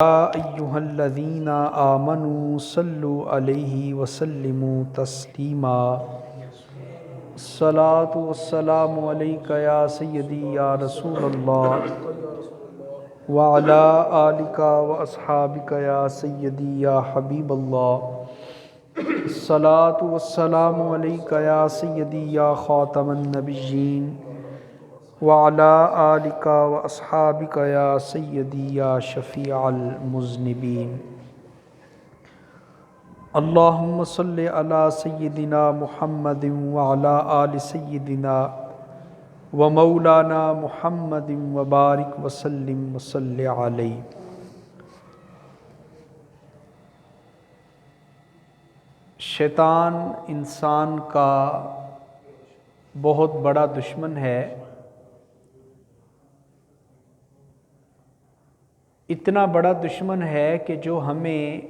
یا ایہا الذین آمنوا صلوا علیہ وسلموا تسلیما الصلاۃ والسلام علیک یا سیدی یا رسول اللہ وعلی آلک واصحابک یا سیدی یا حبیب اللہ الصلاۃ والسلام علیک یا سیدی یا خاتم النبیین وعلی آلک واصحابک یا سیدی یا شفیع المذنبین اللہم صلی علی سیدنا محمد وعلی آل سیدنا ومولانا محمد وبارک وسلم وصلی علیہ۔ شیطان انسان کا بہت بڑا دشمن ہے، اتنا بڑا دشمن ہے کہ جو ہمیں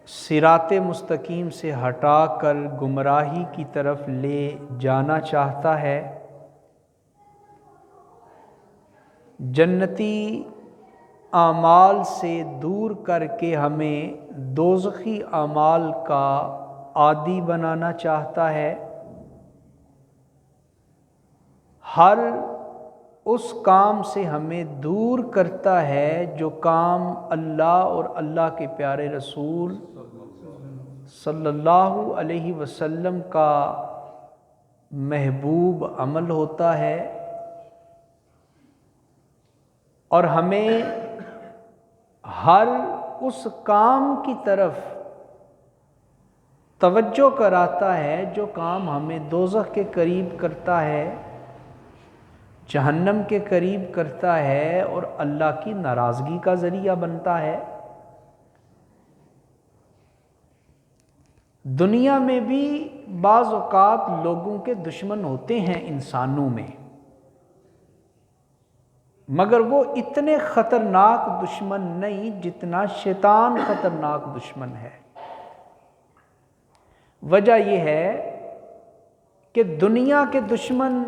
صراط مستقیم سے ہٹا کر گمراہی کی طرف لے جانا چاہتا ہے، جنتی اعمال سے دور کر کے ہمیں دوزخی اعمال کا عادی بنانا چاہتا ہے۔ ہر اس کام سے ہمیں دور کرتا ہے جو کام اللہ اور اللہ کے پیارے رسول صلی اللہ علیہ وسلم کا محبوب عمل ہوتا ہے، اور ہمیں ہر اس کام کی طرف توجہ کراتا ہے جو کام ہمیں دوزخ کے قریب کرتا ہے، جہنم کے قریب کرتا ہے اور اللہ کی ناراضگی کا ذریعہ بنتا ہے۔ دنیا میں بھی بعض اوقات لوگوں کے دشمن ہوتے ہیں انسانوں میں، مگر وہ اتنے خطرناک دشمن نہیں جتنا شیطان خطرناک دشمن ہے۔ وجہ یہ ہے کہ دنیا کے دشمن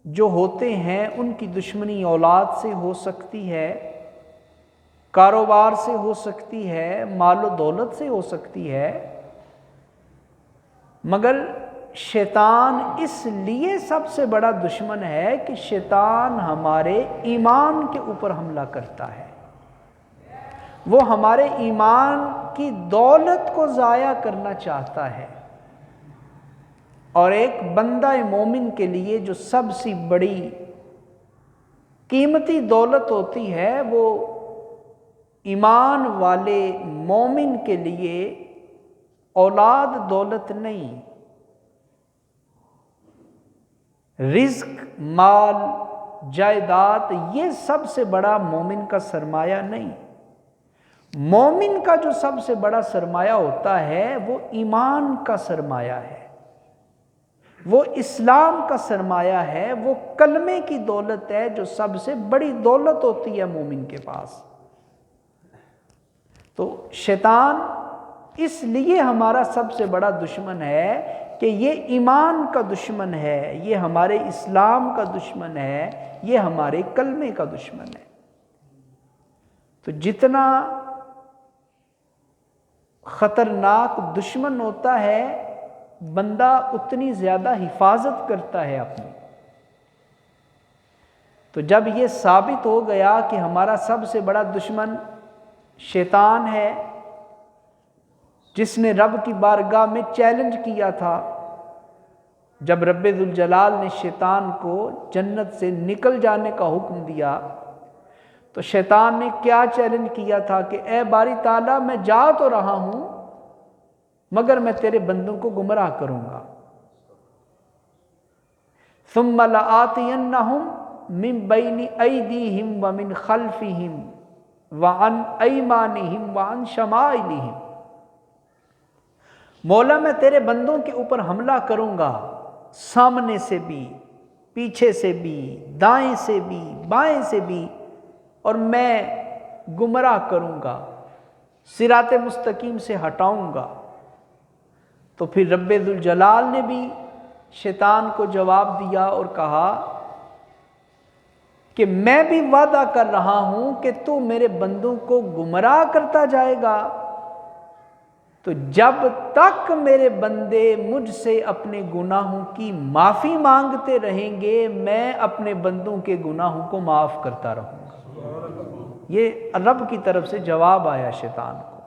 جو ہوتے ہیں ان کی دشمنی اولاد سے ہو سکتی ہے، کاروبار سے ہو سکتی ہے، مال و دولت سے ہو سکتی ہے، مگر شیطان اس لیے سب سے بڑا دشمن ہے کہ شیطان ہمارے ایمان کے اوپر حملہ کرتا ہے، وہ ہمارے ایمان کی دولت کو ضائع کرنا چاہتا ہے۔ اور ایک بندہ مومن کے لیے جو سب سے بڑی قیمتی دولت ہوتی ہے، وہ ایمان والے مومن کے لیے اولاد دولت نہیں، رزق، مال، جائیداد، یہ سب سے بڑا مومن کا سرمایہ نہیں۔ مومن کا جو سب سے بڑا سرمایہ ہوتا ہے وہ ایمان کا سرمایہ ہے، وہ اسلام کا سرمایہ ہے، وہ کلمے کی دولت ہے جو سب سے بڑی دولت ہوتی ہے مومن کے پاس۔ تو شیطان اس لیے ہمارا سب سے بڑا دشمن ہے کہ یہ ایمان کا دشمن ہے، یہ ہمارے اسلام کا دشمن ہے، یہ ہمارے کلمے کا دشمن ہے۔ تو جتنا خطرناک دشمن ہوتا ہے، بندہ اتنی زیادہ حفاظت کرتا ہے اپنی۔ تو جب یہ ثابت ہو گیا کہ ہمارا سب سے بڑا دشمن شیطان ہے، جس نے رب کی بارگاہ میں چیلنج کیا تھا، جب رب ذوالجلال نے شیطان کو جنت سے نکل جانے کا حکم دیا، تو شیطان نے کیا چیلنج کیا تھا کہ اے باری تعالیٰ، میں جا تو رہا ہوں مگر میں تیرے بندوں کو گمراہ کروں گا۔ ثم لآتینہم من بین ایدیہم ومن خلفہم وعن ایمانہم وعن شمائلہم، مولا میں تیرے بندوں کے اوپر حملہ کروں گا، سامنے سے بھی، پیچھے سے بھی، دائیں سے بھی، بائیں سے بھی، اور میں گمراہ کروں گا، صراط مستقیم سے ہٹاؤں گا۔ تو پھر رب ذوالجلال نے بھی شیطان کو جواب دیا اور کہا کہ میں بھی وعدہ کر رہا ہوں کہ تو میرے بندوں کو گمراہ کرتا جائے گا، تو جب تک میرے بندے مجھ سے اپنے گناہوں کی معافی مانگتے رہیں گے، میں اپنے بندوں کے گناہوں کو معاف کرتا رہوں گا۔ یہ رب کی طرف سے جواب آیا شیطان کو۔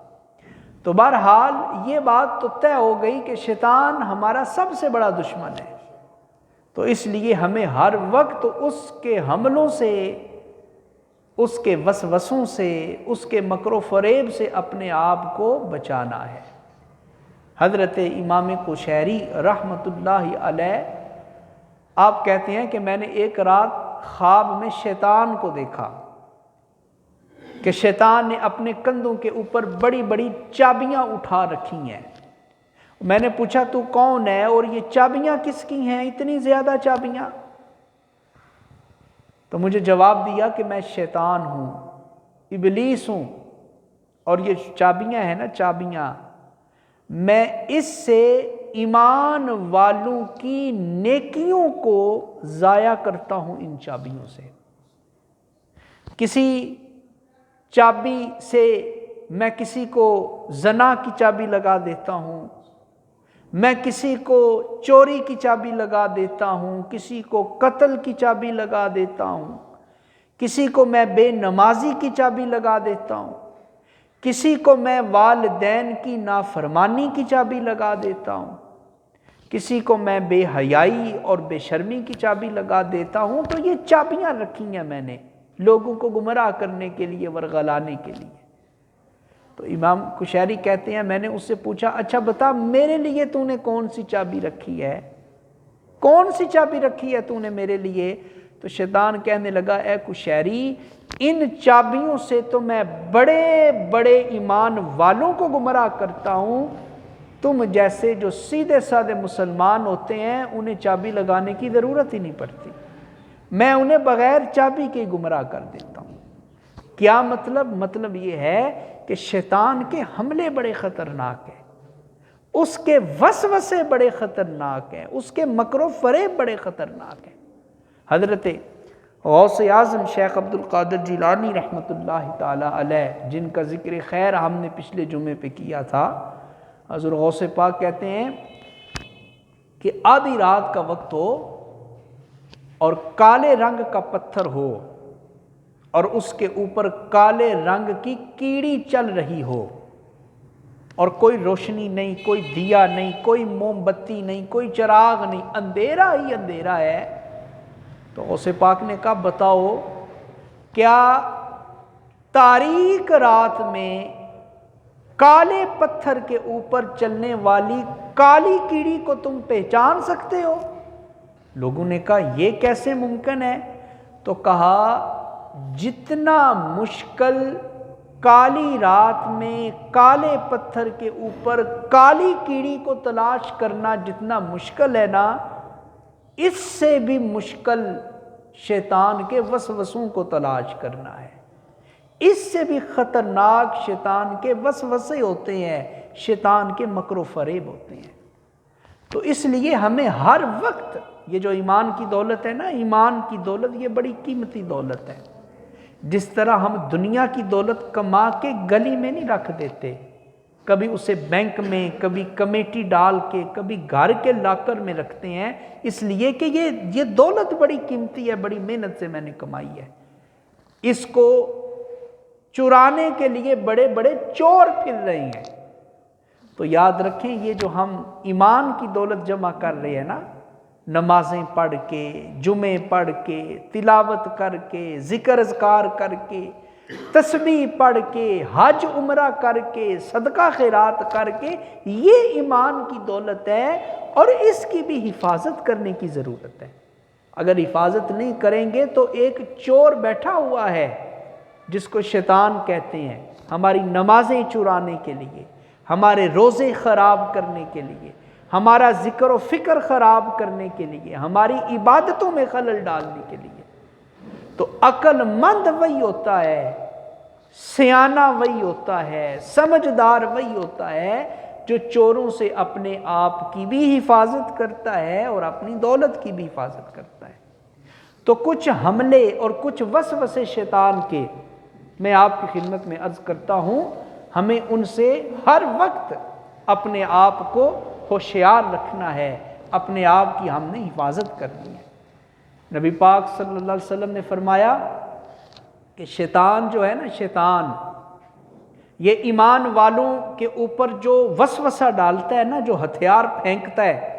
تو بہرحال یہ بات تو طے ہو گئی کہ شیطان ہمارا سب سے بڑا دشمن ہے، تو اس لیے ہمیں ہر وقت اس کے حملوں سے، اس کے وسوسوں سے، اس کے مکر و فریب سے اپنے آپ کو بچانا ہے۔ حضرت امام قشیری رحمۃ اللہ علیہ آپ کہتے ہیں کہ میں نے ایک رات خواب میں شیطان کو دیکھا کہ شیطان نے اپنے کندھوں کے اوپر بڑی بڑی چابیاں اٹھا رکھی ہیں۔ میں نے پوچھا تو کون ہے اور یہ چابیاں کس کی ہیں، اتنی زیادہ چابیاں؟ تو مجھے جواب دیا کہ میں شیطان ہوں، ابلیس ہوں، اور یہ چابیاں ہیں نا چابیاں، میں اس سے ایمان والوں کی نیکیوں کو ضائع کرتا ہوں ان چابیوں سے۔ کسی چابی سے میں کسی کو زنا کی چابی لگا دیتا ہوں، میں کسی کو چوری کی چابی لگا دیتا ہوں، کسی کو قتل کی چابی لگا دیتا ہوں، کسی کو میں بے نمازی کی چابی لگا دیتا ہوں، کسی کو میں والدین کی نافرمانی کی چابی لگا دیتا ہوں، کسی کو میں بے حیائی اور بے شرمی کی چابی لگا دیتا ہوں۔ تو یہ چابیاں رکھی ہیں میں نے لوگوں کو گمراہ کرنے کے لیے، ورغلانے کے لیے۔ تو امام قشیری کہتے ہیں میں نے اس سے پوچھا اچھا بتا میرے لیے تو نے کون سی چابی رکھی ہے، کون سی چابی رکھی ہے تو نے میرے لیے؟ تو شیطان کہنے لگا اے قشیری، ان چابیوں سے تو میں بڑے بڑے ایمان والوں کو گمراہ کرتا ہوں، تم جیسے جو سیدھے سادے مسلمان ہوتے ہیں انہیں چابی لگانے کی ضرورت ہی نہیں پڑتی، میں انہیں بغیر چابی کے گمراہ کر دیتا ہوں۔ کیا مطلب؟ مطلب یہ ہے کہ شیطان کے حملے بڑے خطرناک ہیں، اس کے وسوسے بڑے خطرناک ہیں، اس کے مکر و فریب بڑے خطرناک ہیں۔ حضرت غوث اعظم شیخ عبد القادر جیلانی رحمۃ اللہ تعالی علیہ، جن کا ذکر خیر ہم نے پچھلے جمعے پہ کیا تھا، حضور غوث پاک کہتے ہیں کہ آدھی رات کا وقت ہو اور کالے رنگ کا پتھر ہو اور اس کے اوپر کالے رنگ کی کیڑی چل رہی ہو اور کوئی روشنی نہیں، کوئی دیا نہیں، کوئی موم بتی نہیں، کوئی چراغ نہیں، اندھیرا ہی اندھیرا ہے، تو غوث پاک نے کہا بتاؤ کیا تاریک رات میں کالے پتھر کے اوپر چلنے والی کالی کیڑی کو تم پہچان سکتے ہو؟ لوگوں نے کہا یہ کیسے ممکن ہے؟ تو کہا جتنا مشکل کالی رات میں کالے پتھر کے اوپر کالی کیڑی کو تلاش کرنا جتنا مشکل ہے نا، اس سے بھی مشکل شیطان کے وسوسوں کو تلاش کرنا ہے، اس سے بھی خطرناک شیطان کے وسوسے ہوتے ہیں، شیطان کے مکر و فریب ہوتے ہیں۔ تو اس لیے ہمیں ہر وقت یہ جو ایمان کی دولت ہے نا، ایمان کی دولت یہ بڑی قیمتی دولت ہے۔ جس طرح ہم دنیا کی دولت کما کے گلی میں نہیں رکھ دیتے، کبھی اسے بینک میں، کبھی کمیٹی ڈال کے، کبھی گھر کے لاکر میں رکھتے ہیں، اس لیے کہ یہ دولت بڑی قیمتی ہے، بڑی محنت سے میں نے کمائی ہے۔ اس کو چرانے کے لیے بڑے بڑے چور پھر رہے ہیں۔ تو یاد رکھیں یہ جو ہم ایمان کی دولت جمع کر رہے ہیں نا، نمازیں پڑھ کے، جمعے پڑھ کے، تلاوت کر کے، ذکر اذکار کر کے، تسبیح پڑھ کے، حج عمرہ کر کے، صدقہ خیرات کر کے، یہ ایمان کی دولت ہے اور اس کی بھی حفاظت کرنے کی ضرورت ہے۔ اگر حفاظت نہیں کریں گے تو ایک چور بیٹھا ہوا ہے جس کو شیطان کہتے ہیں، ہماری نمازیں چرانے کے لیے، ہمارے روزے خراب کرنے کے لیے، ہمارا ذکر و فکر خراب کرنے کے لیے، ہماری عبادتوں میں خلل ڈالنے کے لیے۔ تو عقل مند وہی ہوتا ہے، سیانہ وہی ہوتا ہے، سمجھدار وہی ہوتا ہے جو چوروں سے اپنے آپ کی بھی حفاظت کرتا ہے اور اپنی دولت کی بھی حفاظت کرتا ہے۔ تو کچھ حملے اور کچھ وسوسے شیطان کے میں آپ کی خدمت میں عرض کرتا ہوں، ہمیں ان سے ہر وقت اپنے آپ کو ہوشیار رکھنا ہے، اپنے آپ کی ہم نے حفاظت کرنی ہے۔ نبی پاک صلی اللہ علیہ وسلم نے فرمایا کہ شیطان جو ہے نا، شیطان یہ ایمان والوں کے اوپر جو وسوسہ ڈالتا ہے نا، جو ہتھیار پھینکتا ہے،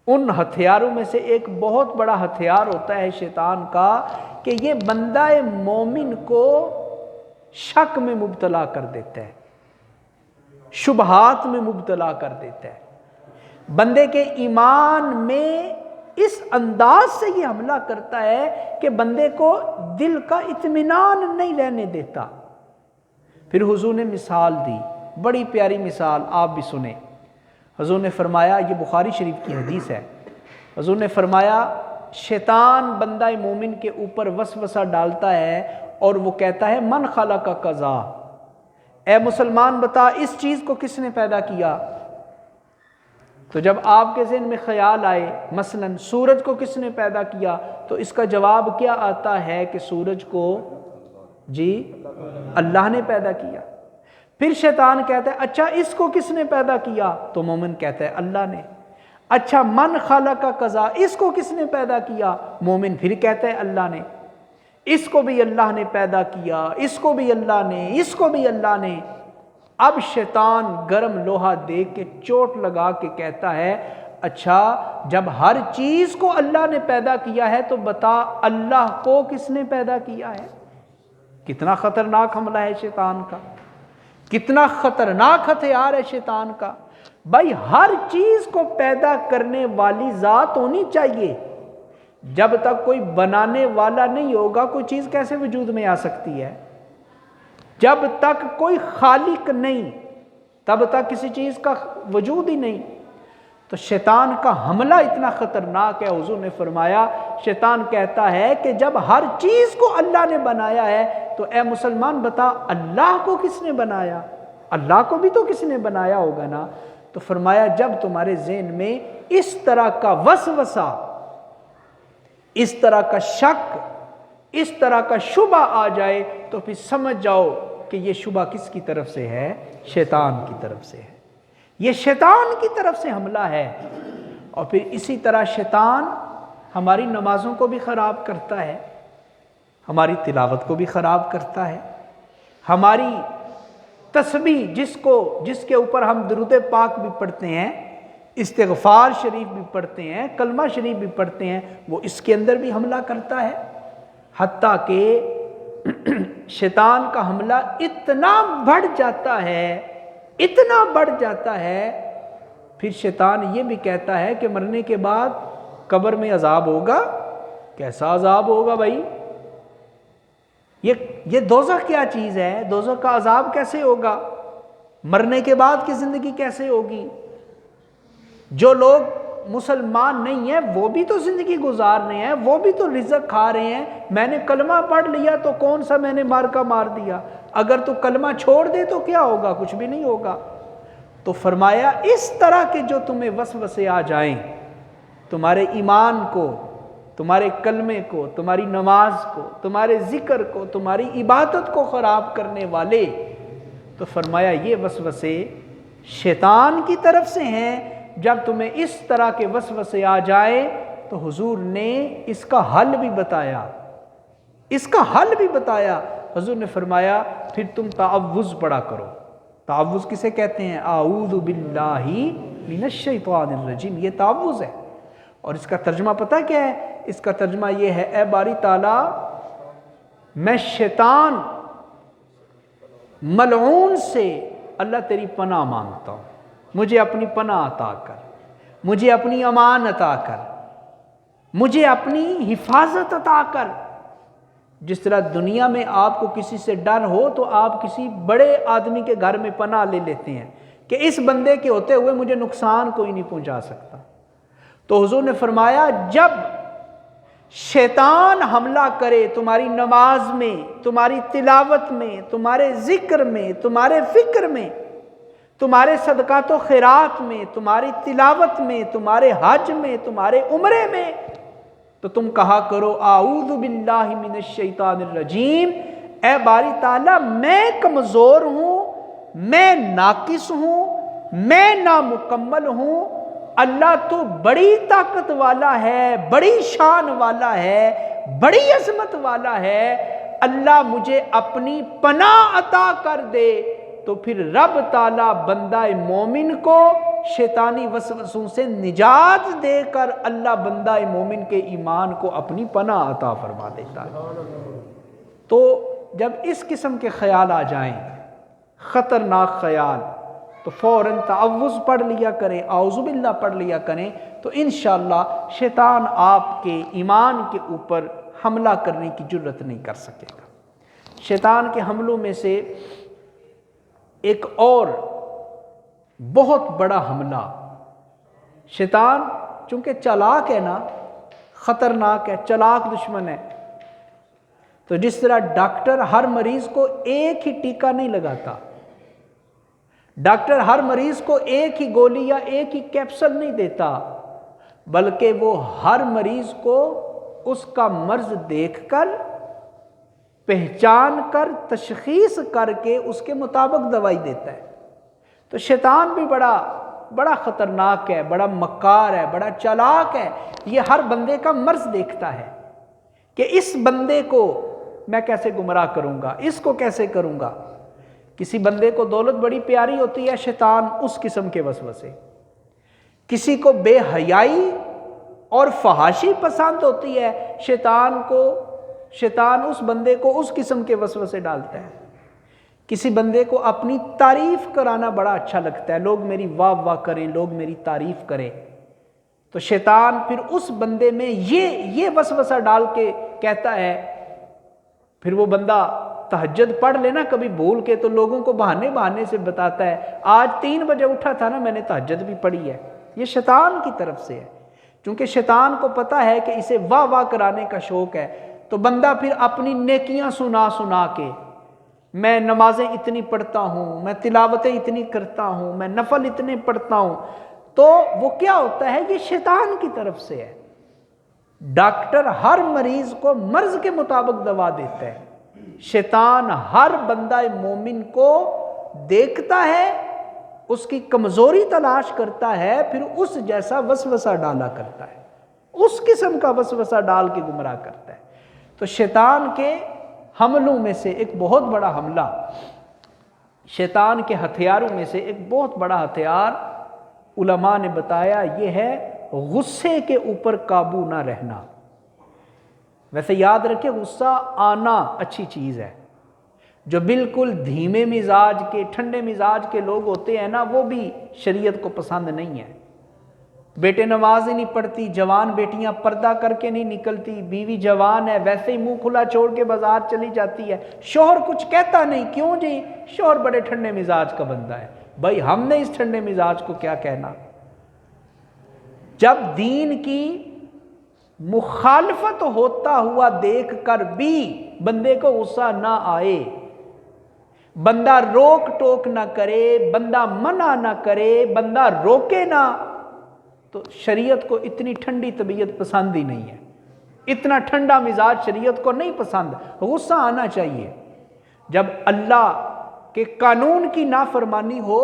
ان ہتھیاروں میں سے ایک بہت بڑا ہتھیار ہوتا ہے شیطان کا کہ یہ بندہ مومن کو شک میں مبتلا کر دیتا ہے، شبہات میں مبتلا کر دیتا ہے، بندے کے ایمان میں اس انداز سے یہ حملہ کرتا ہے کہ بندے کو دل کا اطمینان نہیں رہنے دیتا۔ پھر حضور نے مثال دی، بڑی پیاری مثال، آپ بھی سنیں۔ حضور نے فرمایا، یہ بخاری شریف کی حدیث ہے، حضور نے فرمایا شیطان بندہ مومن کے اوپر وسوسہ ڈالتا ہے اور وہ کہتا ہے من خلق کذا، اے مسلمان بتا اس چیز کو کس نے پیدا کیا؟ تو جب آپ کے ذہن میں خیال آئے مثلا سورج کو کس نے پیدا کیا، تو اس کا جواب کیا آتا ہے کہ سورج کو جی اللہ نے پیدا کیا۔ پھر شیطان کہتا ہے اچھا اس کو کس نے پیدا کیا؟ تو مومن کہتا ہے اللہ نے۔ اچھا من خلق کذا، اس کو کس نے پیدا کیا؟ مومن پھر کہتا ہے اللہ نے۔ اس کو بھی اللہ نے پیدا کیا، اس کو بھی اللہ نے، اس کو بھی اللہ نے۔ اب شیطان گرم لوہا دیکھ کے چوٹ لگا کے کہتا ہے اچھا جب ہر چیز کو اللہ نے پیدا کیا ہے تو بتا اللہ کو کس نے پیدا کیا ہے؟ کتنا خطرناک حملہ ہے شیطان کا، کتنا خطرناک ہتھیار ہے شیطان کا۔ بھائی ہر چیز کو پیدا کرنے والی ذات ہونی چاہیے، جب تک کوئی بنانے والا نہیں ہوگا کوئی چیز کیسے وجود میں آ سکتی ہے؟ جب تک کوئی خالق نہیں تب تک کسی چیز کا وجود ہی نہیں۔ تو شیطان کا حملہ اتنا خطرناک ہے، حضور نے فرمایا شیطان کہتا ہے کہ جب ہر چیز کو اللہ نے بنایا ہے تو اے مسلمان بتا اللہ کو کس نے بنایا؟ اللہ کو بھی تو کس نے بنایا ہوگا نا۔ تو فرمایا جب تمہارے ذہن میں اس طرح کا وسوسہ، اس طرح کا شک، اس طرح کا شبہ آ جائے تو پھر سمجھ جاؤ کہ یہ شبہ کس کی طرف سے ہے؟ شیطان کی طرف سے ہے، یہ شیطان کی طرف سے حملہ ہے۔ اور پھر اسی طرح شیطان ہماری نمازوں کو بھی خراب کرتا ہے، ہماری تلاوت کو بھی خراب کرتا ہے، ہماری تسبیح جس کے اوپر ہم درود پاک بھی پڑھتے ہیں، استغفار شریف بھی پڑھتے ہیں، کلمہ شریف بھی پڑھتے ہیں، وہ اس کے اندر بھی حملہ کرتا ہے۔ حتیٰ کہ شیطان کا حملہ اتنا بڑھ جاتا ہے، اتنا بڑھ جاتا ہے، پھر شیطان یہ بھی کہتا ہے کہ مرنے کے بعد قبر میں عذاب ہوگا۔ کیسا عذاب ہوگا بھائی؟ یہ دوزخ کیا چیز ہے؟ دوزخ کا عذاب کیسے ہوگا؟ مرنے کے بعد کی زندگی کیسے ہوگی؟ جو لوگ مسلمان نہیں ہیں وہ بھی تو زندگی گزار رہے ہیں، وہ بھی تو رزق کھا رہے ہیں۔ میں نے کلمہ پڑھ لیا تو کون سا میں نے مارکا مار دیا؟ اگر تو کلمہ چھوڑ دے تو کیا ہوگا؟ کچھ بھی نہیں ہوگا۔ تو فرمایا اس طرح کے جو تمہیں وسوسے آ جائیں، تمہارے ایمان کو، تمہارے کلمے کو، تمہاری نماز کو، تمہارے ذکر کو، تمہاری عبادت کو خراب کرنے والے، تو فرمایا یہ وسوسے شیطان کی طرف سے ہیں۔ جب تمہیں اس طرح کے وسوسے آ جائیں تو حضور نے اس کا حل بھی بتایا، اس کا حل بھی بتایا۔ حضور نے فرمایا پھر تم تعوذ پڑھا کرو۔ تعوذ کسے کہتے ہیں؟ اعوذ باللہ من الشیطان الرجیم، یہ تعوذ ہے۔ اور اس کا ترجمہ پتہ کیا ہے؟ اس کا ترجمہ یہ ہے اے باری تعالیٰ میں شیطان ملعون سے اللہ تیری پناہ مانگتا ہوں، مجھے اپنی پناہ عطا کر، مجھے اپنی امان عطا کر، مجھے اپنی حفاظت عطا کر۔ جس طرح دنیا میں آپ کو کسی سے ڈر ہو تو آپ کسی بڑے آدمی کے گھر میں پناہ لے لیتے ہیں کہ اس بندے کے ہوتے ہوئے مجھے نقصان کوئی نہیں پہنچا سکتا۔ تو حضور نے فرمایا جب شیطان حملہ کرے تمہاری نماز میں، تمہاری تلاوت میں، تمہارے ذکر میں، تمہارے فکر میں، تمہارے صدقات و خیرات میں، تمہاری تلاوت میں، تمہارے حج میں، تمہارے عمرے میں، تو تم کہا کرو اعوذ باللہ من الشیطان الرجیم، اے باری تعالیٰ میں کمزور ہوں، میں ناقص ہوں، میں نامکمل ہوں، اللہ تو بڑی طاقت والا ہے، بڑی شان والا ہے، بڑی عظمت والا ہے، اللہ مجھے اپنی پناہ عطا کر دے۔ تو پھر رب تعالیٰ بندہ مومن کو شیطانی وسوسوں سے نجات دے کر اللہ بندہ مومن کے ایمان کو اپنی پناہ عطا فرما دیتا ہے۔ تو جب اس قسم کے خیال آ جائیں، خطرناک خیال، تو فوراً تعوذ پڑھ لیا کریں، اعوذ باللہ پڑھ لیا کریں، تو انشاءاللہ شیطان آپ کے ایمان کے اوپر حملہ کرنے کی جرت نہیں کر سکے گا۔ شیطان کے حملوں میں سے ایک اور بہت بڑا حملہ، شیطان چونکہ چالاک ہے نا، خطرناک ہے، چالاک دشمن ہے، تو جس طرح ڈاکٹر ہر مریض کو ایک ہی ٹیکہ نہیں لگاتا، ڈاکٹر ہر مریض کو ایک ہی گولی یا ایک ہی کیپسول نہیں دیتا، بلکہ وہ ہر مریض کو اس کا مرض دیکھ کر، پہچان کر، تشخیص کر کے اس کے مطابق دوائی دیتا ہے۔ تو شیطان بھی بڑا خطرناک ہے، بڑا مکار ہے، بڑا چالاک ہے، یہ ہر بندے کا مرض دیکھتا ہے کہ اس بندے کو میں کیسے گمراہ کروں گا، اس کو کیسے کروں گا۔ کسی بندے کو دولت بڑی پیاری ہوتی ہے، شیطان اس قسم کے وسوسے، کسی کو بے حیائی اور فحاشی پسند ہوتی ہے، شیطان اس بندے کو اس قسم کے وسوسے ڈالتا ہے۔ کسی بندے کو اپنی تعریف کرانا بڑا اچھا لگتا ہے، لوگ میری واہ واہ کریں، لوگ میری تعریف کریں، تو شیطان پھر اس بندے میں یہ وسوسہ ڈال کے کہتا ہے، پھر وہ بندہ تہجد پڑھ لینا کبھی بھول کے، تو لوگوں کو بہانے سے بتاتا ہے آج 3 بجے اٹھا تھا نا، میں نے تہجد بھی پڑھی ہے۔ یہ شیطان کی طرف سے ہے، چونکہ شیطان کو پتا ہے کہ اسے واہ واہ کرانے کا شوق ہے، تو بندہ پھر اپنی نیکیاں سنا کے، میں نمازیں اتنی پڑھتا ہوں، میں تلاوتیں اتنی کرتا ہوں، میں نفل اتنے پڑھتا ہوں، تو وہ کیا ہوتا ہے، یہ شیطان کی طرف سے ہے۔ ڈاکٹر ہر مریض کو مرض کے مطابق دوا دیتا ہے، شیطان ہر بندہ مومن کو دیکھتا ہے، اس کی کمزوری تلاش کرتا ہے، پھر اس جیسا وسوسہ ڈالا کرتا ہے، اس قسم کا وسوسہ ڈال کے گمراہ کرتا ہے۔ تو شیطان کے حملوں میں سے ایک بہت بڑا حملہ، شیطان کے ہتھیاروں میں سے ایک بہت بڑا ہتھیار علماء نے بتایا، یہ ہے غصے کے اوپر قابو نہ رہنا۔ ویسے یاد رکھیں، غصہ آنا اچھی چیز ہے، جو بالکل دھیمے مزاج کے، ٹھنڈے مزاج کے لوگ ہوتے ہیں نا، وہ بھی شریعت کو پسند نہیں ہے۔ بیٹے نماز ہی نہیں پڑھتی، جوان بیٹیاں پردہ کر کے نہیں نکلتی، بیوی جوان ہے ویسے ہی منہ کھلا چھوڑ کے بازار چلی جاتی ہے، شوہر کچھ کہتا نہیں، کیوں جی، شوہر بڑے ٹھنڈے مزاج کا بندہ ہے۔ بھائی ہم نے اس ٹھنڈے مزاج کو کیا کہنا؟ جب دین کی مخالفت ہوتا ہوا دیکھ کر بھی بندے کو غصہ نہ آئے، بندہ روک ٹوک نہ کرے، بندہ منع نہ کرے، بندہ روکے نہ، تو شریعت کو اتنی ٹھنڈی طبیعت پسند ہی نہیں ہے، اتنا ٹھنڈا مزاج شریعت کو نہیں پسند۔ غصہ آنا چاہیے جب اللہ کے قانون کی نافرمانی ہو،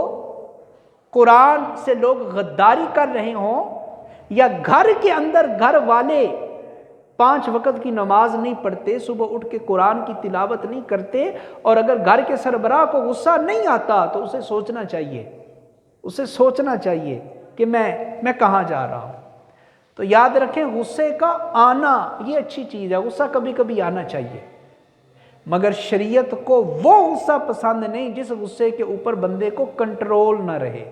قرآن سے لوگ غداری کر رہے ہوں، یا گھر کے اندر گھر والے 5 وقت کی نماز نہیں پڑھتے، صبح اٹھ کے قرآن کی تلاوت نہیں کرتے، اور اگر گھر کے سربراہ کو غصہ نہیں آتا تو اسے سوچنا چاہیے کہ میں کہاں جا رہا ہوں۔ تو یاد رکھیں، غصے کا آنا یہ اچھی چیز ہے، غصہ کبھی کبھی آنا چاہیے، مگر شریعت کو وہ غصہ پسند نہیں جس غصے کے اوپر بندے کو کنٹرول نہ رہے،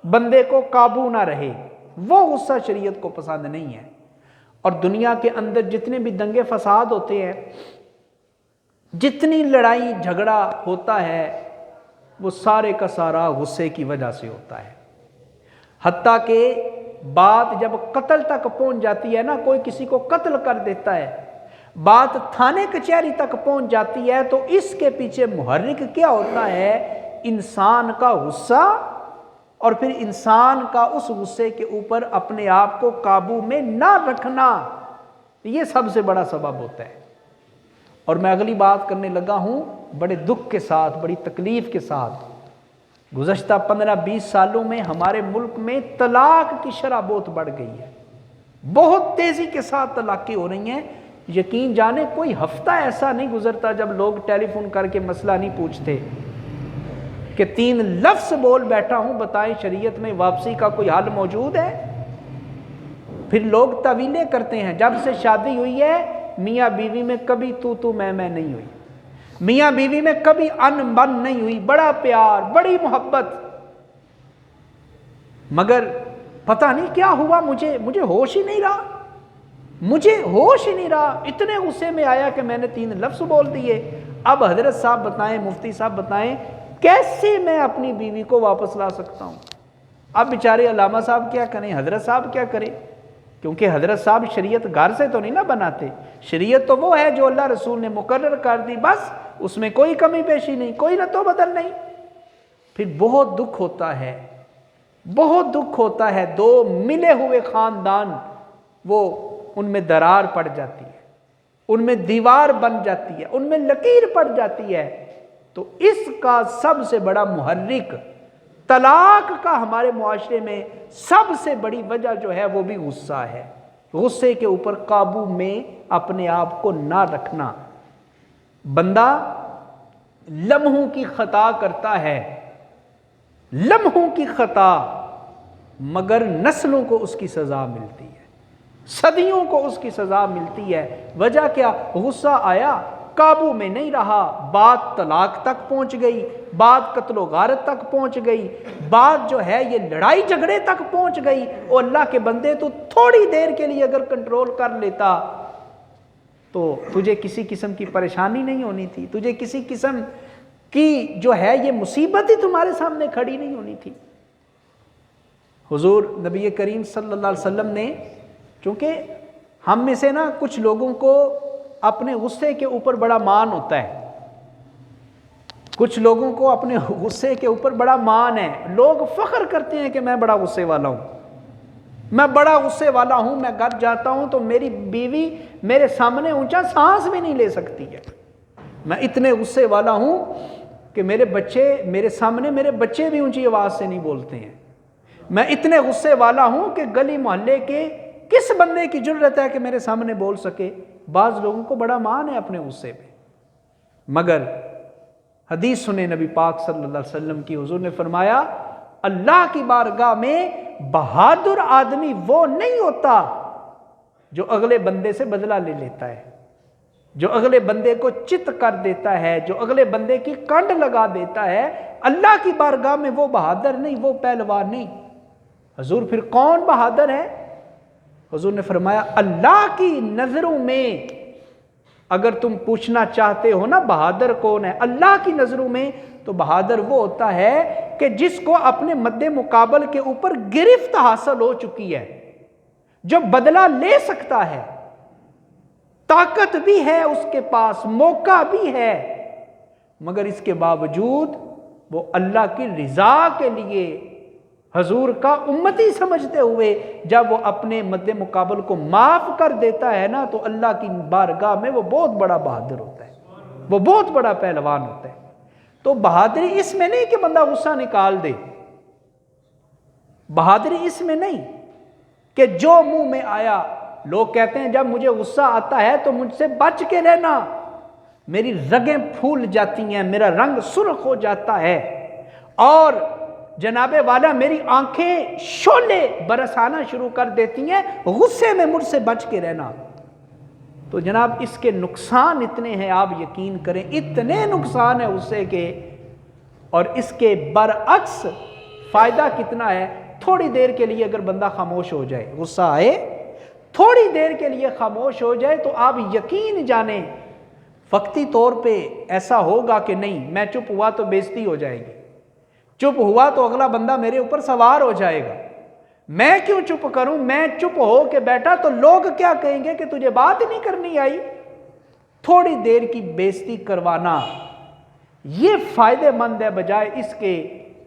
بندے کو قابو نہ رہے، وہ غصہ شریعت کو پسند نہیں ہے۔ اور دنیا کے اندر جتنے بھی دنگے فساد ہوتے ہیں، جتنی لڑائی جھگڑا ہوتا ہے، وہ سارے کا سارا غصے کی وجہ سے ہوتا ہے۔ حتیٰ کہ بات جب قتل تک پہنچ جاتی ہے نا، کوئی کسی کو قتل کر دیتا ہے، بات تھانے کچہری تک پہنچ جاتی ہے، تو اس کے پیچھے محرک کیا ہوتا ہے؟ انسان کا غصہ، اور پھر انسان کا اس غصے کے اوپر اپنے آپ کو قابو میں نہ رکھنا، یہ سب سے بڑا سبب ہوتا ہے۔ اور میں اگلی بات کرنے لگا ہوں بڑے دکھ کے ساتھ، بڑی تکلیف کے ساتھ۔ گزشتہ 15-20 سالوں میں ہمارے ملک میں طلاق کی شرح بہت بڑھ گئی ہے، بہت تیزی کے ساتھ طلاقیں ہو رہی ہیں۔ یقین جانے کوئی ہفتہ ایسا نہیں گزرتا جب لوگ ٹیلی فون کر کے مسئلہ نہیں پوچھتے کہ 3 لفظ بول بیٹھا ہوں، بتائیں شریعت میں واپسی کا کوئی حل موجود ہے؟ پھر لوگ طویلیں کرتے ہیں، جب سے شادی ہوئی ہے میاں بیوی میں کبھی تو میں نہیں ہوئی، میاں بیوی میں کبھی ان بن نہیں ہوئی، بڑا پیار، بڑی محبت، مگر پتہ نہیں کیا ہوا، مجھے ہوش ہی نہیں رہا، مجھے ہوش ہی نہیں رہا، اتنے غصے میں آیا کہ میں نے 3 لفظ بول دیے۔ اب حضرت صاحب بتائیں، مفتی صاحب بتائیں، کیسے میں اپنی بیوی کو واپس لا سکتا ہوں؟ اب بیچارے علامہ صاحب کیا کریں، حضرت صاحب کیا کریں؟ کیونکہ حضرت صاحب شریعت گھر سے تو نہیں نہ بناتے، شریعت تو وہ ہے جو اللہ رسول نے مقرر کر دی، بس اس میں کوئی کمی بیشی نہیں، کوئی رد و بدل نہیں۔ پھر بہت دکھ ہوتا ہے، بہت دکھ ہوتا ہے، 2 ملے ہوئے خاندان وہ ان میں درار پڑ جاتی ہے، ان میں دیوار بن جاتی ہے، ان میں لکیر پڑ جاتی ہے۔ تو اس کا سب سے بڑا محرک، طلاق کا ہمارے معاشرے میں سب سے بڑی وجہ جو ہے وہ بھی غصہ ہے، غصے کے اوپر قابو میں اپنے آپ کو نہ رکھنا۔ بندہ لمحوں کی خطا کرتا ہے، لمحوں کی خطا، مگر نسلوں کو اس کی سزا ملتی ہے، صدیوں کو اس کی سزا ملتی ہے۔ وجہ کیا؟ غصہ آیا، قابو میں نہیں رہا، بات طلاق تک پہنچ گئی، بات قتل و غارت تک پہنچ گئی، بات جو ہے یہ لڑائی جھگڑے تک پہنچ گئی۔ اور اللہ کے بندے تو تھوڑی دیر کے لیے اگر کنٹرول کر لیتا تو تجھے کسی قسم کی پریشانی نہیں ہونی تھی، تجھے کسی قسم کی جو ہے یہ مصیبت ہی تمہارے سامنے کھڑی نہیں ہونی تھی۔ حضور نبی کریم صلی اللہ علیہ وسلم نے، چونکہ ہم میں سے نا کچھ لوگوں کو اپنے غصے کے اوپر بڑا مان ہوتا ہے، کچھ لوگوں کو اپنے غصے کے اوپر بڑا مان ہے، لوگ فخر کرتے ہیں کہ میں بڑا غصے والا ہوں، میں بڑا غصے والا ہوں، میں گھر جاتا ہوں تو میری بیوی میرے سامنے اونچا سانس بھی نہیں لے سکتی ہے، میں اتنے غصے والا ہوں کہ میرے بچے بھی اونچی آواز سے نہیں بولتے ہیں، میں اتنے غصے والا ہوں کہ گلی محلے کے کس بندے کی جرت ہے کہ میرے سامنے بول سکے۔ بعض لوگوں کو بڑا مان ہے اپنے غصے پہ، مگر حدیث سنے نبی پاک صلی اللہ علیہ وسلم کی، حضور نے فرمایا اللہ کی بارگاہ میں بہادر آدمی وہ نہیں ہوتا جو اگلے بندے سے بدلہ لے لیتا ہے، جو اگلے بندے کو چت کر دیتا ہے، جو اگلے بندے کی کنڈ لگا دیتا ہے، اللہ کی بارگاہ میں وہ بہادر نہیں، وہ پہلوان نہیں۔ حضور پھر کون بہادر ہے؟ حضور نے فرمایا اللہ کی نظروں میں اگر تم پوچھنا چاہتے ہو نا بہادر کون ہے، اللہ کی نظروں میں تو بہادر وہ ہوتا ہے کہ جس کو اپنے مد مقابل کے اوپر گرفت حاصل ہو چکی ہے، جو بدلہ لے سکتا ہے، طاقت بھی ہے اس کے پاس، موقع بھی ہے، مگر اس کے باوجود وہ اللہ کی رضا کے لیے حضور کا امتی سمجھتے ہوئے جب وہ اپنے مد مقابل کو معاف کر دیتا ہے نا تو اللہ کی بارگاہ میں وہ بہت بڑا بہادر ہوتا ہے، وہ بہت بڑا پہلوان ہوتا ہے۔ تو بہادری اس میں نہیں کہ بندہ غصہ نکال دے، بہادری اس میں نہیں کہ جو منہ میں آیا، لوگ کہتے ہیں جب مجھے غصہ آتا ہے تو مجھ سے بچ کے رہنا، میری رگیں پھول جاتی ہیں، میرا رنگ سرخ ہو جاتا ہے، اور جناب والا میری آنکھیں شعلے برسانا شروع کر دیتی ہیں، غصے میں مجھ سے بچ کے رہنا۔ تو جناب اس کے نقصان اتنے ہیں، آپ یقین کریں اتنے نقصان ہیں غصے کے، اور اس کے برعکس فائدہ کتنا ہے۔ تھوڑی دیر کے لیے اگر بندہ خاموش ہو جائے، غصہ آئے تھوڑی دیر کے لیے خاموش ہو جائے تو آپ یقین جانیں وقتی طور پہ ایسا ہوگا کہ نہیں میں چپ ہوا تو بے عزتی ہو جائے گی، چپ ہوا تو اگلا بندہ میرے اوپر سوار ہو جائے گا، میں کیوں چپ کروں، میں چپ ہو کے بیٹھا تو لوگ کیا کہیں گے کہ تجھے بات نہیں کرنی آئی۔ تھوڑی دیر کی بے عزتی کروانا یہ فائدہ مند ہے بجائے اس کے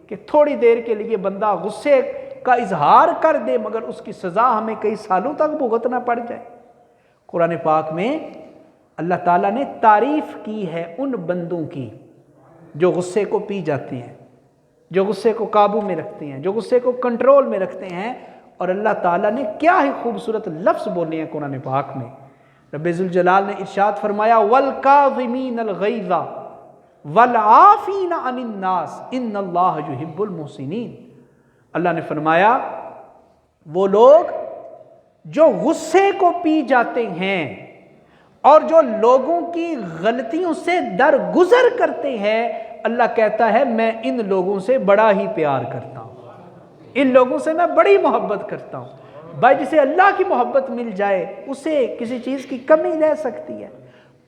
کہ تھوڑی دیر کے لیے بندہ غصے کا اظہار کر دے مگر اس کی سزا ہمیں کئی سالوں تک بھگتنا پڑ جائے۔ قرآن پاک میں اللہ تعالیٰ نے تعریف کی ہے ان بندوں کی جو غصے کو پی جاتے ہیں، جو غصے کو قابو میں رکھتے ہیں، جو غصے کو کنٹرول میں رکھتے ہیں. اور اللہ تعالیٰ نے کیا ہی خوبصورت لفظ بولے ہیں قرآن پاک میں. رب ذوالجلال نے ارشاد فرمایا وَالْكَاظِمِينَ الْغَيْظَ وَالْعَافِينَ عَنِ النَّاسِ إِنَّ اللَّهَ يُحِبُّ الْمُحْسِنِينَ. اللہ نے فرمایا وہ لوگ جو غصے کو پی جاتے ہیں اور جو لوگوں کی غلطیوں سے درگزر کرتے ہیں، اللہ کہتا ہے میں ان لوگوں سے بڑا ہی پیار کرتا ہوں، ان لوگوں سے میں بڑی محبت کرتا ہوں. بھائی جسے اللہ کی محبت مل جائے اسے کسی چیز کی کمی رہ سکتی ہے؟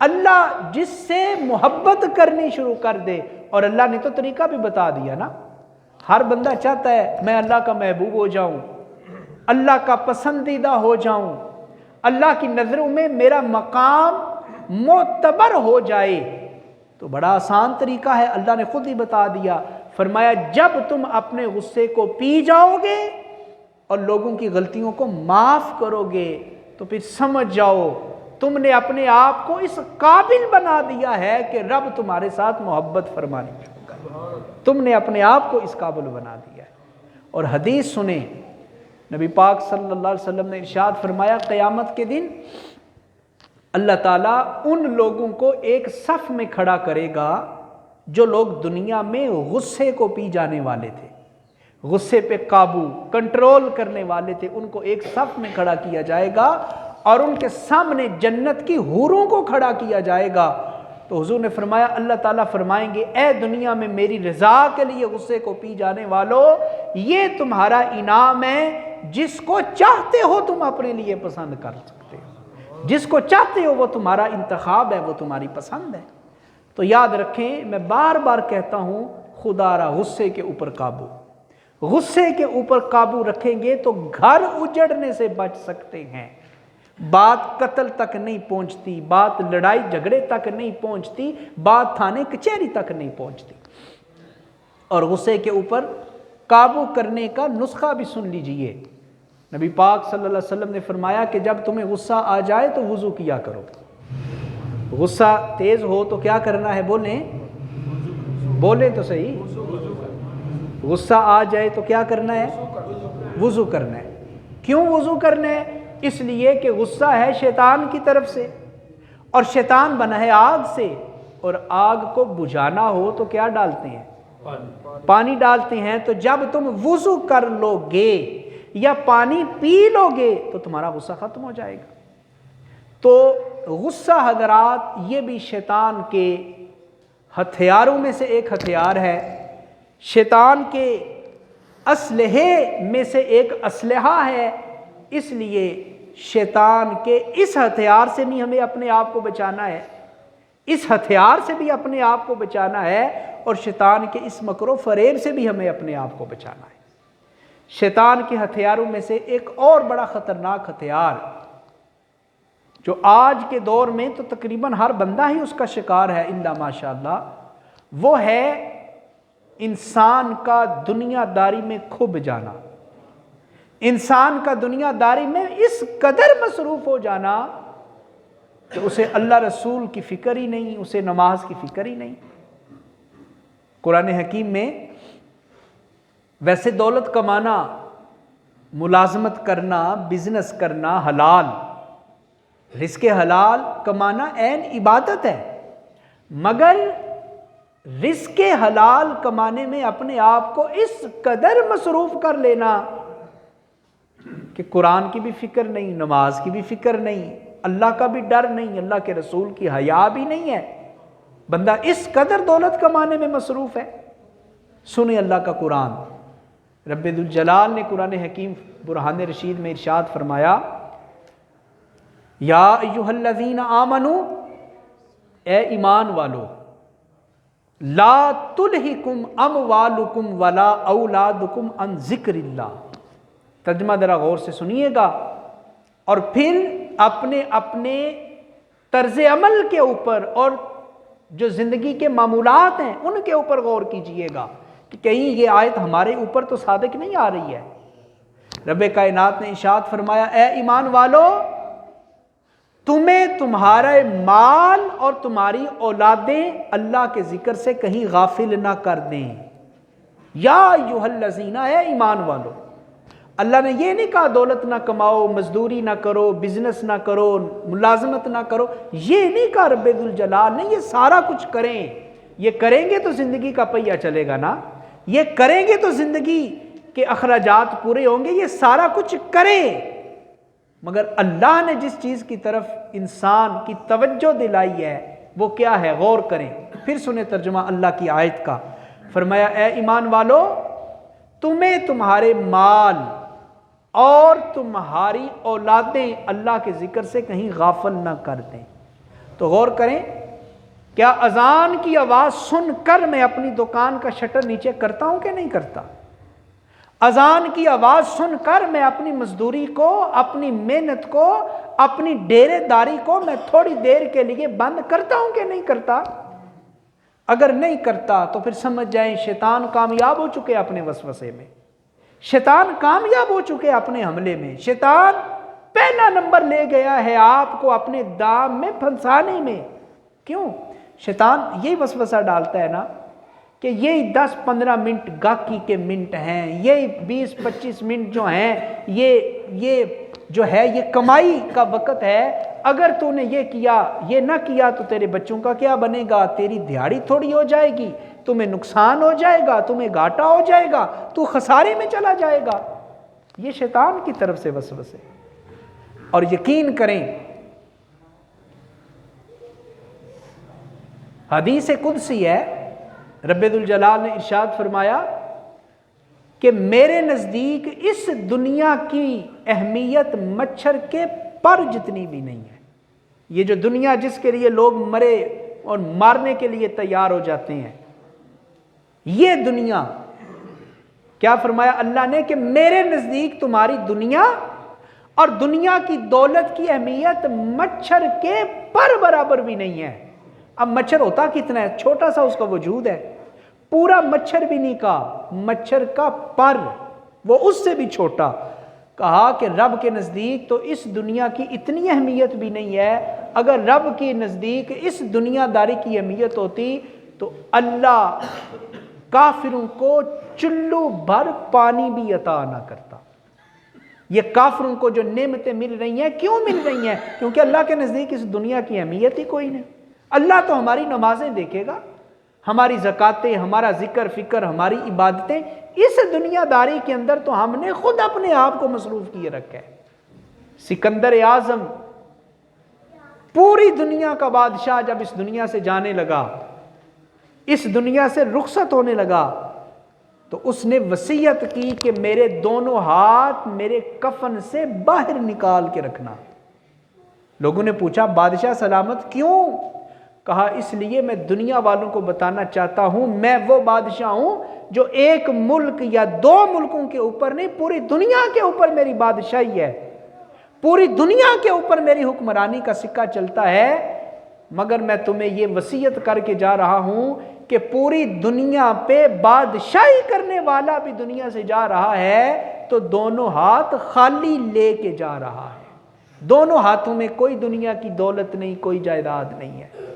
اللہ جس سے محبت کرنی شروع کر دے، اور اللہ نے تو طریقہ بھی بتا دیا نا، ہر بندہ چاہتا ہے میں اللہ کا محبوب ہو جاؤں، اللہ کا پسندیدہ ہو جاؤں، اللہ کی نظروں میں میرا مقام معتبر ہو جائے. تو بڑا آسان طریقہ ہے، اللہ نے خود ہی بتا دیا. فرمایا جب تم اپنے غصے کو پی جاؤ گے اور لوگوں کی غلطیوں کو معاف کرو گے تو پھر سمجھ جاؤ تم نے اپنے آپ کو اس قابل بنا دیا ہے کہ رب تمہارے ساتھ محبت فرمانی شروع کر. تم نے اپنے آپ کو اس قابل بنا دیا ہے. اور حدیث سنیں، نبی پاک صلی اللہ علیہ وسلم نے ارشاد فرمایا قیامت کے دن اللہ تعالیٰ ان لوگوں کو ایک صف میں کھڑا کرے گا جو لوگ دنیا میں غصے کو پی جانے والے تھے، غصے پہ قابو کنٹرول کرنے والے تھے. ان کو ایک صف میں کھڑا کیا جائے گا اور ان کے سامنے جنت کی حوروں کو کھڑا کیا جائے گا. تو حضور نے فرمایا اللہ تعالیٰ فرمائیں گے اے دنیا میں میری رضا کے لیے غصے کو پی جانے والوں، یہ تمہارا انعام ہے، جس کو چاہتے ہو تم اپنے لیے پسند کر سکتے ہو، جس کو چاہتے ہو وہ تمہارا انتخاب ہے، وہ تمہاری پسند ہے. تو یاد رکھیں، میں بار بار کہتا ہوں خدا را غصے کے اوپر قابو، غصے کے اوپر قابو رکھیں گے تو گھر اجڑنے سے بچ سکتے ہیں. بات قتل تک نہیں پہنچتی، بات لڑائی جھگڑے تک نہیں پہنچتی، بات تھانے کچہری تک نہیں پہنچتی. اور غصے کے اوپر قابو کرنے کا نسخہ بھی سن لیجئے. نبی پاک صلی اللہ علیہ وسلم نے فرمایا کہ جب تمہیں غصہ آ جائے تو وضو کیا کرو. غصہ تیز ہو تو کیا کرنا ہے؟ بولیں تو صحیح. غصہ آ جائے تو کیا کرنا ہے؟ وضو کرنا ہے. کیوں وضو کرنا ہے؟ اس لیے کہ غصہ ہے شیطان کی طرف سے، اور شیطان بنا ہے آگ سے، اور آگ کو بجھانا ہو تو کیا ڈالتے ہیں؟ پانی ڈالتے ہیں. تو جب تم وضو کر لو گے یا پانی پی لو گے تو تمہارا غصہ ختم ہو جائے گا. تو غصہ حضرات یہ بھی شیطان کے ہتھیاروں میں سے ایک ہتھیار ہے، شیطان کے اسلحے میں سے ایک اسلحہ ہے. اس لیے شیطان کے اس ہتھیار سے بھی ہمیں اپنے آپ کو بچانا ہے، اس ہتھیار سے بھی اپنے آپ کو بچانا ہے، اور شیطان کے اس مکر و فریب سے بھی ہمیں اپنے آپ کو بچانا ہے. شیطان کے ہتھیاروں میں سے ایک اور بڑا خطرناک ہتھیار جو آج کے دور میں تو تقریباً ہر بندہ ہی اس کا شکار ہے الا ماشاء اللہ، وہ ہے انسان کا دنیا داری میں کھب جانا، انسان کا دنیا داری میں اس قدر مصروف ہو جانا کہ اسے اللہ رسول کی فکر ہی نہیں، اسے نماز کی فکر ہی نہیں. قرآن حکیم میں ویسے دولت کمانا، ملازمت کرنا، بزنس کرنا حلال، رزق حلال کمانا عین عبادت ہے، مگر رزق حلال کمانے میں اپنے آپ کو اس قدر مصروف کر لینا کہ قرآن کی بھی فکر نہیں، نماز کی بھی فکر نہیں، اللہ کا بھی ڈر نہیں، اللہ کے رسول کی حیا بھی نہیں ہے، بندہ اس قدر دولت کمانے میں مصروف ہے. سنیں اللہ کا قرآن. رب ذوالجلال نے قرآن حکیم برہان رشید میں ارشاد فرمایا یا ایھا الذین آمنوا، اے ایمان والو، لا تلہکم اموالکم ولا اولادکم عن ذکر اللہ. ترجمہ ذرا غور سے سنیے گا اور پھر اپنے اپنے طرز عمل کے اوپر اور جو زندگی کے معمولات ہیں ان کے اوپر غور کیجئے گا کہ کہیں یہ آیت ہمارے اوپر تو صادق نہیں آ رہی ہے. رب کائنات نے ارشاد فرمایا اے ایمان والو تمہیں تمہارا مال اور تمہاری اولادیں اللہ کے ذکر سے کہیں غافل نہ کر دیں۔ یا ایھا الذین، ہے ایمان والو، اللہ نے یہ نہیں کہا دولت نہ کماؤ، مزدوری نہ کرو، بزنس نہ کرو، ملازمت نہ کرو، یہ نہیں کہا رب ذوالجلال نے۔ یہ سارا کچھ کریں، یہ کریں گے تو زندگی کا پہیہ چلے گا نا، یہ کریں گے تو زندگی کے اخراجات پورے ہوں گے، یہ سارا کچھ کریں۔ مگر اللہ نے جس چیز کی طرف انسان کی توجہ دلائی ہے وہ کیا ہے؟ غور کریں۔ پھر سنیں ترجمہ اللہ کی آیت کا، فرمایا اے ایمان والو، تمہیں تمہارے مال اور تمہاری اولادیں اللہ کے ذکر سے کہیں غافل نہ کر دیں۔ تو غور کریں، کیا اذان کی آواز سن کر میں اپنی دکان کا شٹر نیچے کرتا ہوں کہ نہیں کرتا؟ اذان کی آواز سن کر میں اپنی مزدوری کو، اپنی محنت کو، اپنی ڈیرے داری کو میں تھوڑی دیر کے لیے بند کرتا ہوں کہ نہیں کرتا؟ اگر نہیں کرتا تو پھر سمجھ جائیں شیطان کامیاب ہو چکے اپنے وسوسے میں، شیطان کامیاب ہو چکے اپنے حملے میں، شیطان پہلا نمبر لے گیا ہے آپ کو اپنے دام میں پھنسانے میں۔ کیوں؟ شیطان یہی وسوسہ ڈالتا ہے نا کہ یہ 10-15 منٹ گاہکی کے منٹ ہیں، یہ 20-25 منٹ جو ہیں یہ جو ہے یہ کمائی کا وقت ہے، اگر تو نے یہ کیا، یہ نہ کیا تو تیرے بچوں کا کیا بنے گا؟ تیری دیہڑی تھوڑی ہو جائے گی، تمہیں نقصان ہو جائے گا، تمہیں گھاٹا ہو جائے گا، تو خسارے میں چلا جائے گا۔ یہ شیطان کی طرف سے وسوسے۔ اور یقین کریں، حدیث قدسی ہے، رب ذوالجلال نے ارشاد فرمایا کہ میرے نزدیک اس دنیا کی اہمیت مچھر کے پر جتنی بھی نہیں ہے۔ یہ جو دنیا جس کے لیے لوگ مرے اور مارنے کے لیے تیار ہو جاتے ہیں، یہ دنیا، کیا فرمایا اللہ نے کہ میرے نزدیک تمہاری دنیا اور دنیا کی دولت کی اہمیت مچھر کے پر برابر بھی نہیں ہے۔ اب مچھر ہوتا کتنا ہے؟ چھوٹا سا اس کا وجود ہے، پورا مچھر بھی نہیں کہا، مچھر کا پر، وہ اس سے بھی چھوٹا۔ کہا کہ رب کے نزدیک تو اس دنیا کی اتنی اہمیت بھی نہیں ہے، اگر رب کے نزدیک اس دنیا داری کی اہمیت ہوتی تو اللہ کافروں کو چلو بھر پانی بھی عطا نہ کرتا۔ یہ کافروں کو جو نعمتیں مل رہی ہیں، کیوں مل رہی ہیں؟ کیونکہ اللہ کے نزدیک اس دنیا کی اہمیت ہی کوئی نہیں۔ اللہ تو ہماری نمازیں دیکھے گا، ہماری زکاتیں، ہمارا ذکر فکر، ہماری عبادتیں، اس دنیا داری کے اندر تو ہم نے خود اپنے آپ کو مصروف کیے رکھا ہے۔ سکندر اعظم پوری دنیا کا بادشاہ جب اس دنیا سے جانے لگا، اس دنیا سے رخصت ہونے لگا، تو اس نے وصیت کی کہ میرے دونوں ہاتھ میرے کفن سے باہر نکال کے رکھنا۔ لوگوں نے پوچھا بادشاہ سلامت کیوں؟ کہا اس لیے میں دنیا والوں کو بتانا چاہتا ہوں میں وہ بادشاہ ہوں جو ایک ملک یا 2 ملکوں کے اوپر نہیں، پوری دنیا کے اوپر میری بادشاہی ہے، پوری دنیا کے اوپر میری حکمرانی کا سکہ چلتا ہے۔ مگر میں تمہیں یہ وصیت کر کے جا رہا ہوں کہ پوری دنیا پہ بادشاہی کرنے والا بھی دنیا سے جا رہا ہے تو دونوں ہاتھ خالی لے کے جا رہا ہے، دونوں ہاتھوں میں کوئی دنیا کی دولت نہیں، کوئی جائیداد نہیں ہے۔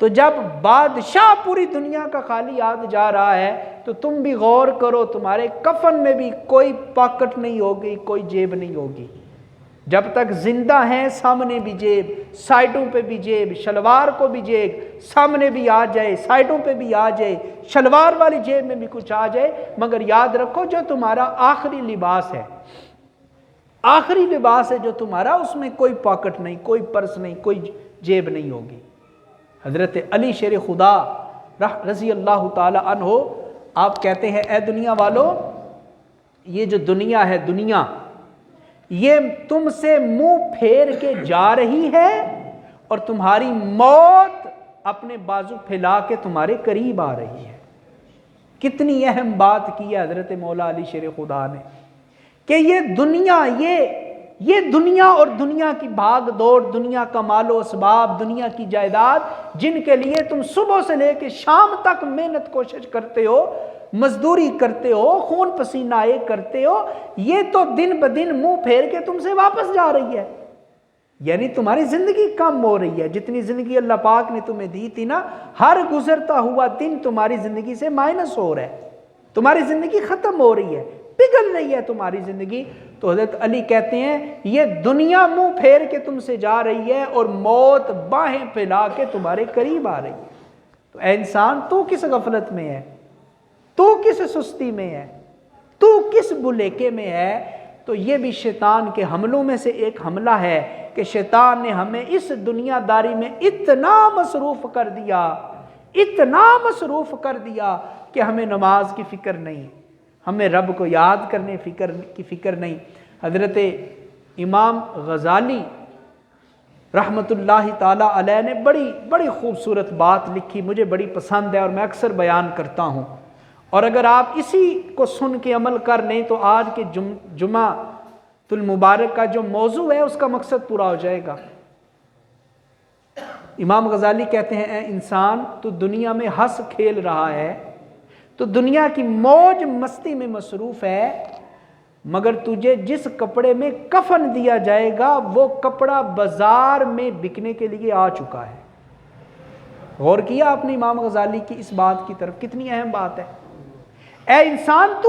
تو جب بادشاہ پوری دنیا کا خالی ہاتھ جا رہا ہے تو تم بھی غور کرو، تمہارے کفن میں بھی کوئی پاکٹ نہیں ہوگی، کوئی جیب نہیں ہوگی۔ جب تک زندہ ہیں سامنے بھی جیب، سائڈوں پہ بھی جیب، شلوار کو بھی جیب، سامنے بھی آ جائے، سائڈوں پہ بھی آ جائے، شلوار والی جیب میں بھی کچھ آ جائے، مگر یاد رکھو جو تمہارا آخری لباس ہے، آخری لباس ہے جو تمہارا، اس میں کوئی پاکٹ نہیں، کوئی پرس نہیں، کوئی جیب نہیں ہوگی۔ حضرت علی شیر خدا رضی اللہ تعالی عنہ آپ کہتے ہیں اے دنیا والو، یہ جو دنیا ہے، دنیا یہ تم سے منہ پھیر کے جا رہی ہے اور تمہاری موت اپنے بازو پھیلا کے تمہارے قریب آ رہی ہے۔ کتنی اہم بات کی ہے حضرت مولا علی شیر خدا نے کہ یہ دنیا، یہ دنیا اور دنیا کی بھاگ دوڑ، دنیا کا مال و اسباب، دنیا کی جائیداد، جن کے لیے تم صبح سے لے کے شام تک محنت کوشش کرتے ہو، مزدوری کرتے ہو، خون پسینہ ایک کرتے ہو، یہ تو دن بدن منہ پھیر کے تم سے واپس جا رہی ہے۔ یعنی تمہاری زندگی کم ہو رہی ہے، جتنی زندگی اللہ پاک نے تمہیں دی تھی نا، ہر گزرتا ہوا دن تمہاری زندگی سے مائنس ہو رہا ہے، تمہاری زندگی ختم ہو رہی ہے، پگھل رہی ہے تمہاری زندگی۔ تو حضرت علی کہتے ہیں یہ دنیا منہ پھیر کے تم سے جا رہی ہے اور موت باہیں پھیلا کے تمہارے قریب آ رہی ہے۔ تو اے انسان، تو کس غفلت میں ہے، تو کس سستی میں ہے، تو کس بلیکے میں ہے؟ تو یہ بھی شیطان کے حملوں میں سے ایک حملہ ہے کہ شیطان نے ہمیں اس دنیا داری میں اتنا مصروف کر دیا، اتنا مصروف کر دیا کہ ہمیں نماز کی فکر نہیں، ہمیں رب کو یاد کرنے کی فکر نہیں۔ حضرت امام غزالی رحمت اللہ تعالیٰ علیہ نے بڑی خوبصورت بات لکھی، مجھے بڑی پسند ہے اور میں اکثر بیان کرتا ہوں، اور اگر آپ اسی کو سن کے عمل کر لیں تو آج کے جمعہ المبارک کا جو موضوع ہے اس کا مقصد پورا ہو جائے گا۔ امام غزالی کہتے ہیں، اے انسان، تو دنیا میں ہنس کھیل رہا ہے، تو دنیا کی موج مستی میں مصروف ہے، مگر تجھے جس کپڑے میں کفن دیا جائے گا وہ کپڑا بازار میں بکنے کے لیے آ چکا ہے۔ غور کیا آپ نے امام غزالی کی اس بات کی طرف؟ کتنی اہم بات ہے۔ اے انسان، تو